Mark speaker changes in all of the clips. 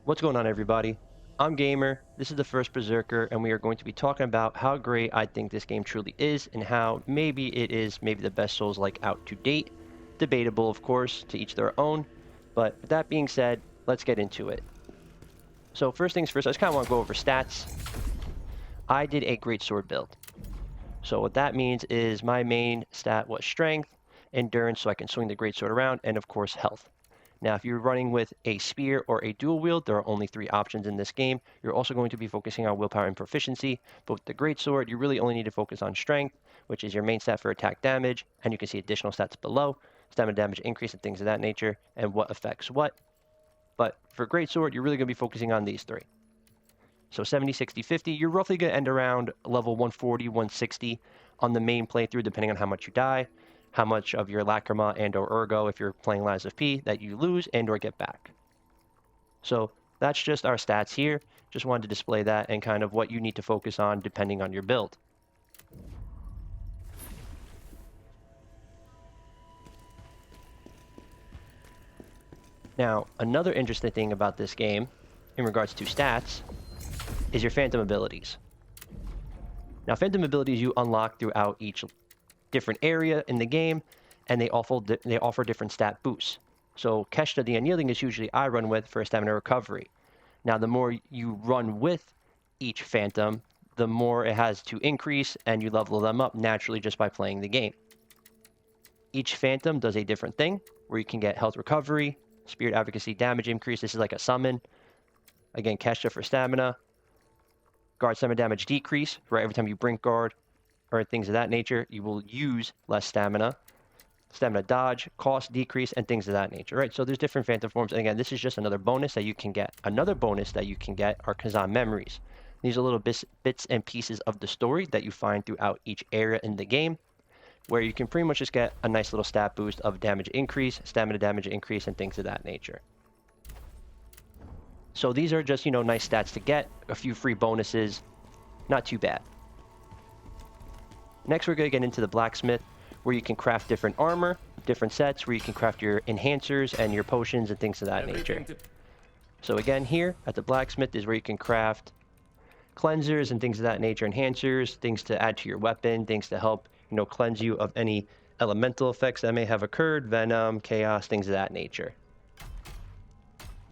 Speaker 1: What's going on, everybody? I'm Gamer, this is the First Berserker, and we are going to be talking about how great I think this game truly is and how maybe it is the best Souls-like out to date. Debatable, of course, to each their own, but with that being said, let's get into it. So first things first, I just kind of want to go over stats. I did a great sword build. So what that means is my main stat was strength, endurance so I can swing the great sword around, and of course health. Now, if you're running with a spear or a dual wield, there are only 3 options in this game. You're also going to be focusing on willpower and proficiency, but with the greatsword, you really only need to focus on strength, which is your main stat for attack damage, and you can see additional stats below, stamina damage increase and things of that nature, and what affects what. But for greatsword, you're really going to be focusing on these 3. So 70, 60, 50, you're roughly going to end around level 140, 160 on the main playthrough, depending on how much you die, how much of your Lacrima and or Ergo, if you're playing Lies of P, that you lose and or get back. So that's just our stats here. Just wanted to display that and kind of what you need to focus on depending on your build. Now, another interesting thing about this game, in regards to stats, is your phantom abilities. Now, phantom abilities you unlock throughout each different area in the game, and they offer different stat boosts. So Keshta the Unyielding is usually I run with for stamina recovery. Now, the more you run with each phantom, the more it has to increase, and you level them up naturally just by playing the game. Each phantom does a different thing, where you can get health recovery, spirit advocacy damage increase. This is like a summon. Again, Keshta for stamina. Guard stamina damage decrease, right? Every time you brink guard, or things of that nature, you will use less stamina. Stamina dodge, cost decrease, and things of that nature, right? So there's different phantom forms. And again, this is just another bonus that you can get. Another bonus that you can get are Khazan memories. These are little bits and pieces of the story that you find throughout each area in the game, where you can pretty much just get a nice little stat boost of damage increase, stamina damage increase, and things of that nature. So these are just, nice stats to get, a few free bonuses, not too bad. Next, we're going to get into the Blacksmith, where you can craft different armor, different sets, where you can craft your enhancers and your potions and things of that nature. So again, here at the Blacksmith is where you can craft cleansers and things of that nature, enhancers, things to add to your weapon, things to help, cleanse you of any elemental effects that may have occurred, venom, chaos, things of that nature.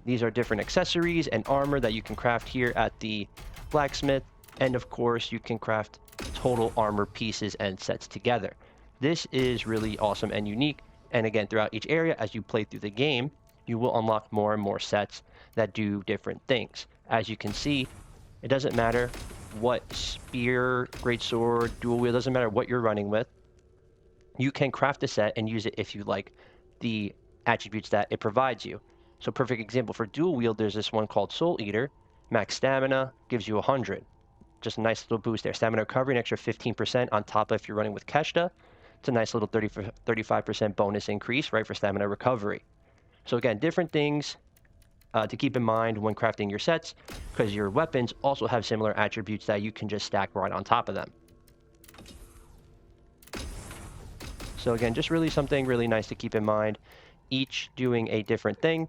Speaker 1: These are different accessories and armor that you can craft here at the Blacksmith, and of course, you can craft total armor pieces and sets together. This is really awesome and unique, and again, throughout each area, as you play through the game, you will unlock more and more sets that do different things. As you can see, it doesn't matter what spear, greatsword, dual wield, doesn't matter what you're running with. You can craft a set and use it if you like the attributes that it provides you. So perfect example for dual wield, there's this one called Soul Eater. Max stamina gives you 100. Just a nice little boost there. Stamina recovery, an extra 15% on top of if you're running with Keshta. It's a nice little 35% bonus increase, right, for stamina recovery. So again, different things to keep in mind when crafting your sets, because your weapons also have similar attributes that you can just stack right on top of them. So again, just really something really nice to keep in mind, each doing a different thing,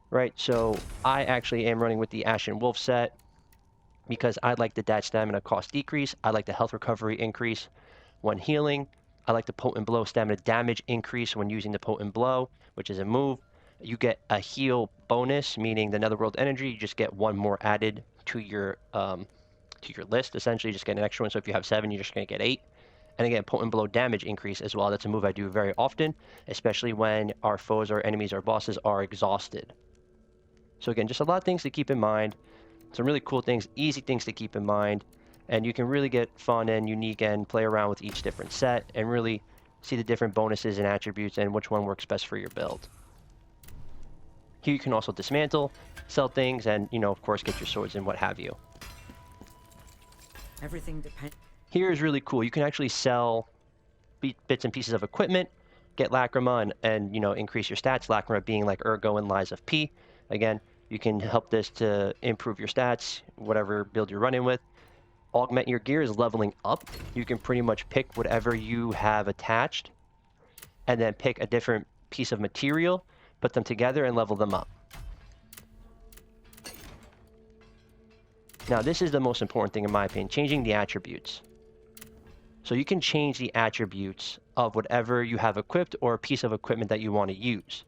Speaker 1: right? So I actually am running with the Ashen Wolf set, because I like the dash stamina cost decrease. I like the health recovery increase when healing. I like the potent blow stamina damage increase when using the potent blow, which is a move. You get a heal bonus, meaning the Netherworld energy. You just get 1 more added to your list. Essentially, you just get an extra one. So if you have 7, you're just going to get 8. And again, potent blow damage increase as well. That's a move I do very often, especially when our foes, our enemies, our bosses are exhausted. So again, just a lot of things to keep in mind. Some really cool things, easy things to keep in mind, and you can really get fun and unique and play around with each different set and really see the different bonuses and attributes and which one works best for your build. Here you can also dismantle, sell things, and, of course, get your swords and what have you.
Speaker 2: Everything depends.
Speaker 1: Here is really cool. You can actually sell bits and pieces of equipment, get Lacrima, and increase your stats. Lacrima being like Ergo and Lies of P. Again, you can help this to improve your stats, whatever build you're running with. Augment your gear is leveling up. You can pretty much pick whatever you have attached and then pick a different piece of material, put them together and level them up. Now, this is the most important thing in my opinion, changing the attributes. So you can change the attributes of whatever you have equipped or a piece of equipment that you want to use.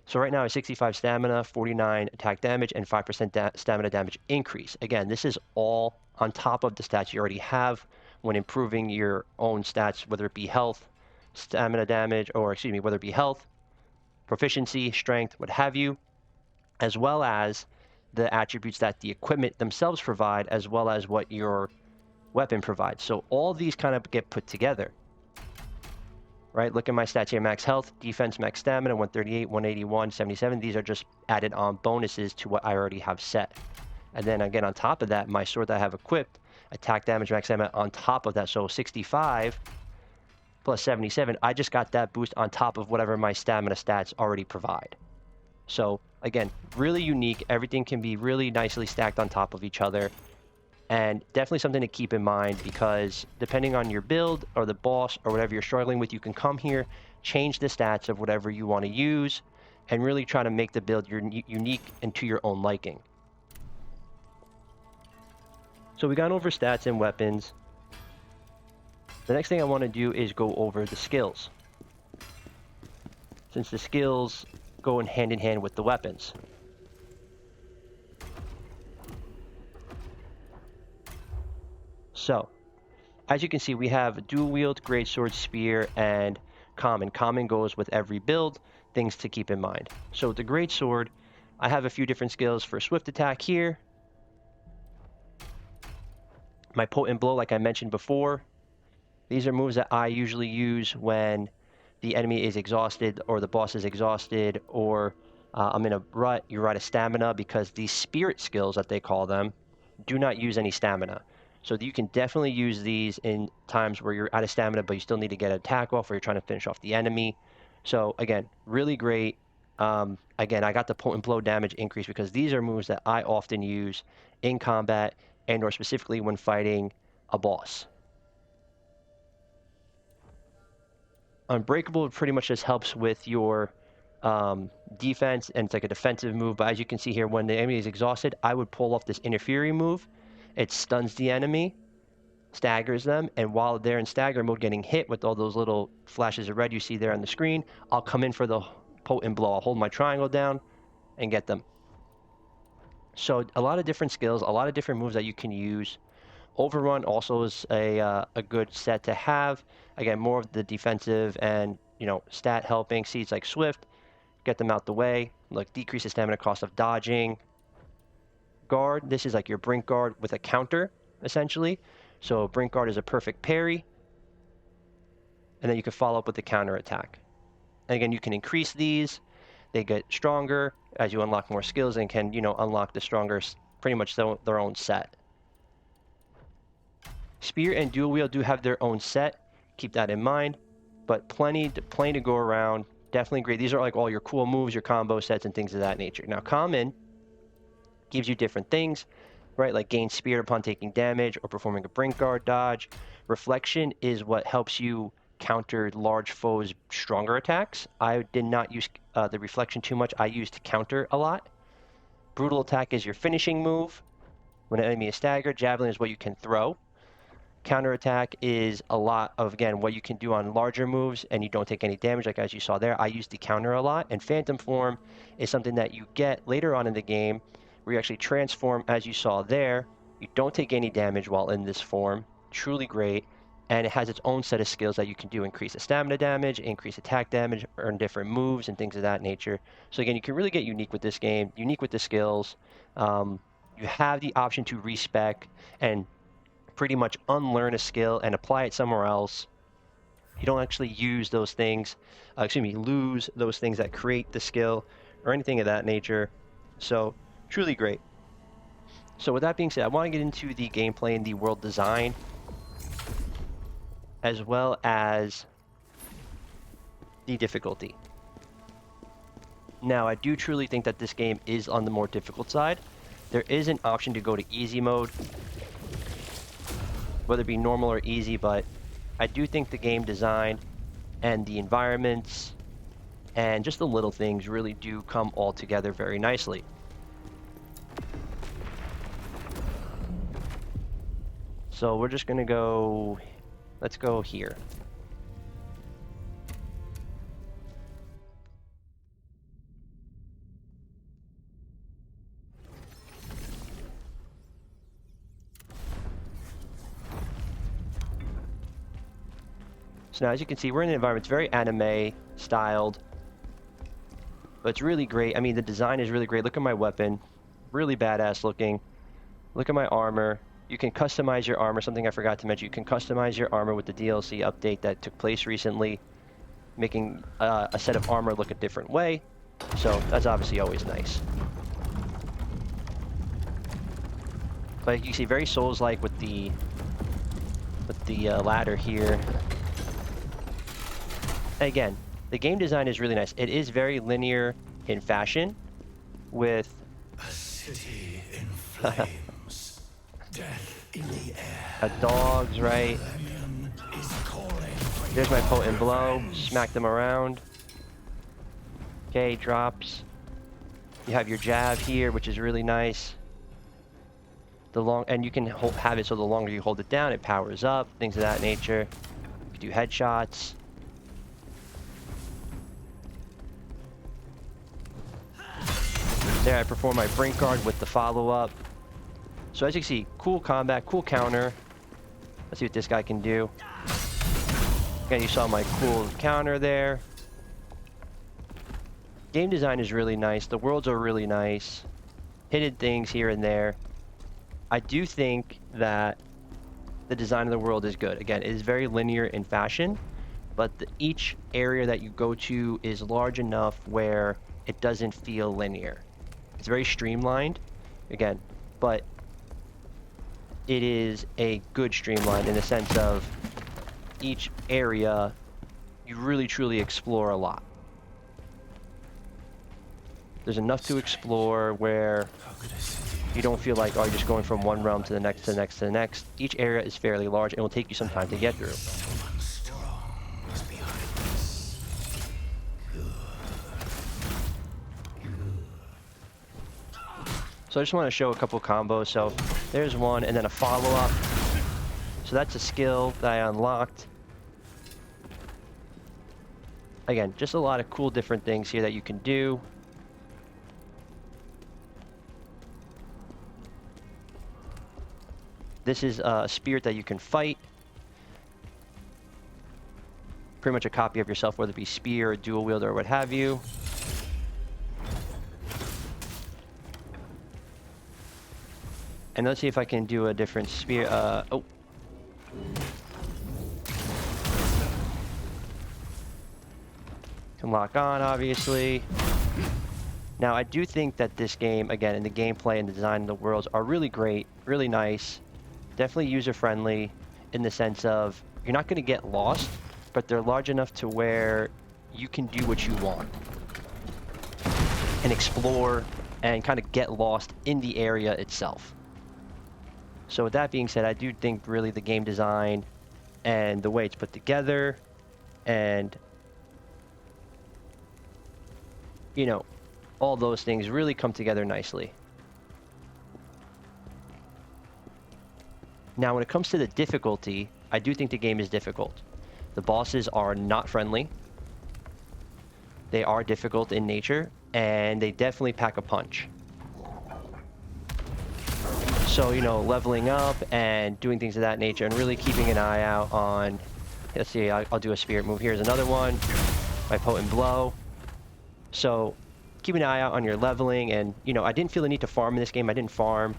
Speaker 1: So right now it's 65 stamina, 49 attack damage, and 5% stamina damage increase. Again, this is all on top of the stats you already have when improving your own stats, whether it be health, stamina damage, or excuse me, whether it be health, proficiency, strength, what have you, as well as the attributes that the equipment themselves provide, as well as what your weapon provides. So all these kind of get put together. Right, look at my stats here: max health, defense, max stamina, 138, 181, 77. These are just added on bonuses to what I already have set. And then again, on top of that, my sword that I have equipped, attack damage, max stamina on top of that. So 65 plus 77, I just got that boost on top of whatever my stamina stats already provide. So again, really unique. Everything can be really nicely stacked on top of each other. And definitely something to keep in mind, because depending on your build or the boss or whatever you're struggling with, you can come here, change the stats of whatever you want to use, and really try to make the build unique and to your own liking. So we got over stats and weapons. The next thing I want to do is go over the skills, since the skills go hand in hand with the weapons. So, as you can see, we have dual wield, greatsword, spear, and common. Common goes with every build, things to keep in mind. So the greatsword, I have a few different skills for swift attack here. My potent blow, like I mentioned before. These are moves that I usually use when the enemy is exhausted or the boss is exhausted, or I'm in a rut, you're out of stamina, because these spirit skills that they call them do not use any stamina. So you can definitely use these in times where you're out of stamina, but you still need to get an attack off, or you're trying to finish off the enemy. So again, really great. Again, I got the potent blow damage increase because these are moves that I often use in combat, and or specifically when fighting a boss. Unbreakable pretty much just helps with your defense, and it's like a defensive move. But as you can see here, when the enemy is exhausted, I would pull off this interfering move. It stuns the enemy, staggers them, and while they're in stagger mode getting hit with all those little flashes of red you see there on the screen, I'll come in for the potent blow. I'll hold my triangle down and get them. So a lot of different skills, a lot of different moves that you can use. Overrun also is a good set to have. Again, more of the defensive and, you know, stat helping. Seeds like Swift, get them out the way. Like, decrease the stamina cost of dodging. Guard, this is like your Brink Guard with a counter, essentially. So Brink Guard is a perfect parry. And then you can follow up with the counter attack. And again, you can increase these. They get stronger as you unlock more skills, and can, you know, unlock the stronger, pretty much their own set. Spear and dual wield do have their own set. Keep that in mind. But plenty to go around. Definitely great. These are like all your cool moves, your combo sets, and things of that nature. Now, common gives you different things, right? Like gain spear upon taking damage or performing a Brink Guard dodge. Reflection is what helps you counter large foes' stronger attacks. I did not use the reflection too much. I used counter a lot. Brutal attack is your finishing move when an enemy is staggered. Javelin is what you can throw. Counter attack is a lot of, again, what you can do on larger moves and you don't take any damage, like as you saw there. I use the counter a lot. And phantom form is something that you get later on in the game, where you actually transform, as you saw there. You don't take any damage while in this form. Truly great. And it has its own set of skills that you can do: increase the stamina damage, increase attack damage, earn different moves, and things of that nature. So again, you can really get unique with this game, unique with the skills. You have the option to respec and pretty much unlearn a skill and apply it somewhere else. You don't actually use those things, lose those things that create the skill or anything of that nature. So truly great. So with that being said, I want to get into the gameplay and the world design, as well as the difficulty. Now, I do truly think that this game is on the more difficult side. There is an option to go to easy mode, whether it be normal or easy, but I do think the game design and the environments and just the little things really do come all together very nicely. So we're just gonna go, let's go here. So now as you can see, we're in an environment, it's very anime styled, but it's really great. I mean, the design is really great. Look at my weapon, really badass looking. Look at my armor. You can customize your armor, something I forgot to mention. You can customize your armor with the DLC update that took place recently, making a set of armor look a different way. So that's obviously always nice. But you see, very Souls-like with the ladder here. Again, the game design is really nice. It is very linear in fashion, with
Speaker 2: a city in flames, death in the air.
Speaker 1: Dogs, right? There's my potent blow. Smack them around. Okay, drops. You have your jab here, which is really nice. And you can have it so the longer you hold it down, it powers up. Things of that nature. You can do headshots. There, I perform my brink guard with the follow-up. So as you can see, cool combat, cool counter. Let's see what this guy can do. Again, you saw my cool counter there. Game design is really nice. The worlds are really nice. Hidden things here and there. I do think that the design of the world is good. Again, it is very linear in fashion, but each area that you go to is large enough where it doesn't feel linear. It's very streamlined, again, but it is a good streamline in the sense of each area you really truly explore a lot. There's enough to explore where you don't feel like, oh, you're just going from one realm to the next, to the next, to the next. Each area is fairly large and will take you some time to get through. So I just want to show a couple combos. So there's one, and then a follow-up. So that's a skill that I unlocked. Again, just a lot of cool different things here that you can do. This is a spirit that you can fight. Pretty much a copy of yourself, whether it be spear, or dual wield, or what have you. And let's see if I can do a different spear. Oh. Can lock on, obviously. Now, I do think that this game, again, in the gameplay and the design of the worlds are really great, really nice. Definitely user-friendly in the sense of you're not going to get lost, but they're large enough to where you can do what you want and explore and kind of get lost in the area itself. So with that being said, I do think really the game design and the way it's put together and, you know, all those things really come together nicely. Now, when it comes to the difficulty, I do think the game is difficult. The bosses are not friendly. They are difficult in nature, and they definitely pack a punch. So, you know, leveling up and doing things of that nature and really keeping an eye out on... Let's see, I'll do a spirit move. Here's another one. My potent blow. So, keep an eye out on your leveling. And, you know, I didn't feel the need to farm in this game. I didn't farm.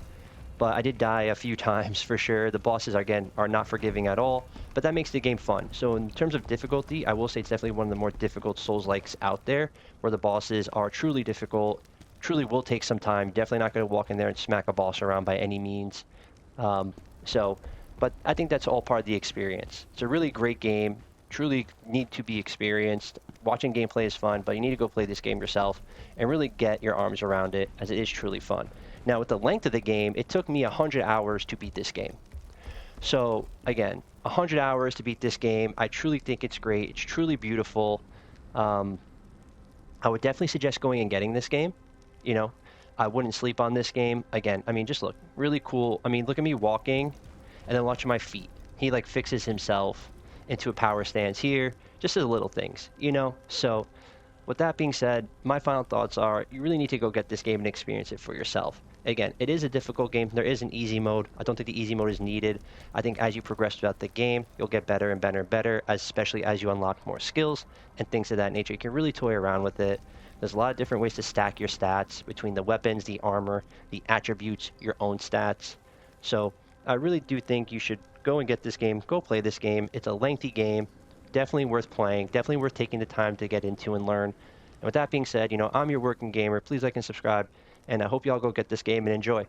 Speaker 1: But I did die a few times for sure. The bosses, again, are not forgiving at all. But that makes the game fun. So in terms of difficulty, I will say it's definitely one of the more difficult Souls-likes out there, where the bosses are truly difficult, truly will take some time. Definitely not going to walk in there and smack a boss around by any means. But I think that's all part of the experience. It's a really great game. Truly need to be experienced. Watching gameplay is fun, but you need to go play this game yourself and really get your arms around it, as it is truly fun. Now, with the length of the game, it took me 100 hours to beat this game. So, again, 100 hours to beat this game. I truly think it's great. It's truly beautiful. I would definitely suggest going and getting this game. You know, I wouldn't sleep on this game. Again, I mean, just look. Really cool. I mean, look at me walking. And then watch my feet. He like fixes himself into a power stance here, just as little things, you know? So with that being said, my final thoughts are you really need to go get this game and experience it for yourself. Again, it is a difficult game. There is an easy mode. I don't think the easy mode is needed. I think as you progress throughout the game, you'll get better and better and better, especially as you unlock more skills and things of that nature. You can really toy around with it. There's a lot of different ways to stack your stats between the weapons, the armor, the attributes, your own stats. So I really do think you should go and get this game. Go play this game. It's a lengthy game. Definitely worth playing. Definitely worth taking the time to get into and learn. And with that being said, you know, I'm your working gamer. Please like and subscribe. And I hope you all go get this game and enjoy.